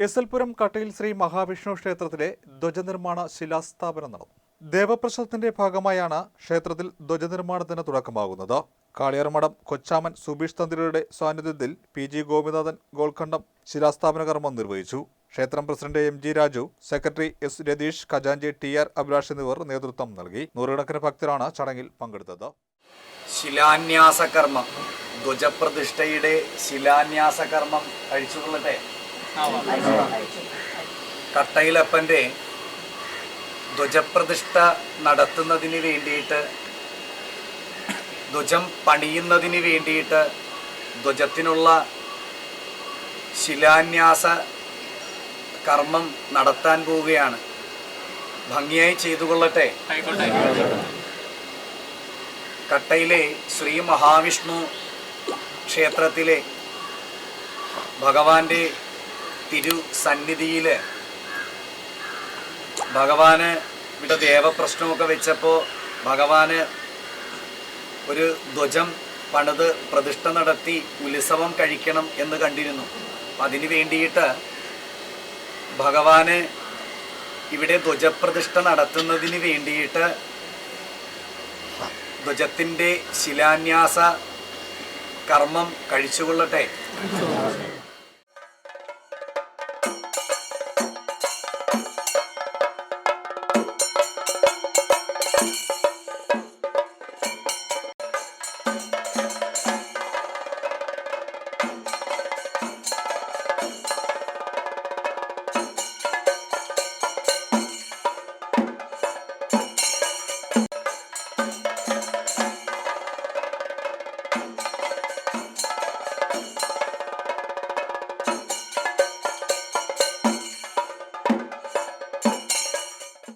എസ്എൽപുരം കട്ടയിൽ ശ്രീ മഹാവിഷ്ണു ക്ഷേത്രത്തിലെ ധ്വജനിർമ്മാണ ശിലാസ്ഥാപനം നടന്നു. ദേവപ്രസാദത്തിന്റെ ഭാഗമായാണ് ക്ഷേത്രത്തിൽ ധ്വജനിർമ്മാണത്തിന് തുടക്കമാകുന്നത്. കാളിയാർമഠം കൊച്ചാമൻ സുബീഷ് തന്ത്രിയുടെ സാന്നിധ്യത്തിൽ PG ഗോപിനാഥൻ ഗോൾഖണ്ഡം ശിലാസ്ഥാപന കർമ്മം നിർവഹിച്ചു. ക്ഷേത്രം president MG Raju, secretary S Ratheesh, ഖജാൻജി TR അഭിലാഷ് എന്നിവർ നേതൃത്വം നൽകി. നൂറുകണക്കിന് ഭക്തരാണ് ചടങ്ങിൽ പങ്കെടുത്തത്. ശിലാന്യാസ കർമ്മം, ധ്വജപ്രതിഷ്ഠയുടെ ശിലാന്യാസ കർമ്മം കഴിച്ചുകൊള്ളട്ടെ. കട്ടയിലപ്പൻ്റെ ധ്വജപ്രതിഷ്ഠ നടത്തുന്നതിന് വേണ്ടിയിട്ട്, ധ്വജം പണിയുന്നതിന് വേണ്ടിയിട്ട് ധ്വജത്തിനുള്ള ശിലാന്യാസ കർമ്മം നടത്താൻ പോവുകയാണ്. ഭംഗിയായി ചെയ്തുകൊള്ളട്ടെ. കട്ടയിലെ ശ്രീ മഹാവിഷ്ണു ക്ഷേത്രത്തിലെ ഭഗവാന്റെ തിരുസന്നിധിയിൽ ഭഗവാന് ഇവിടെ ദേവപ്രശ്നമൊക്കെ വെച്ചപ്പോൾ ഭഗവാന് ഒരു ധ്വജം പണിത് പ്രതിഷ്ഠ നടത്തി ഉത്സവം കഴിക്കണം എന്ന് കണ്ടിരുന്നു. അതിന് വേണ്ടിയിട്ട് ഭഗവാന് ഇവിടെ ധ്വജപ്രതിഷ്ഠ നടത്തുന്നതിന് വേണ്ടിയിട്ട് ധ്വജത്തിൻ്റെ ശിലാന്യാസ കർമ്മം കഴിച്ചുകൊള്ളട്ടെ.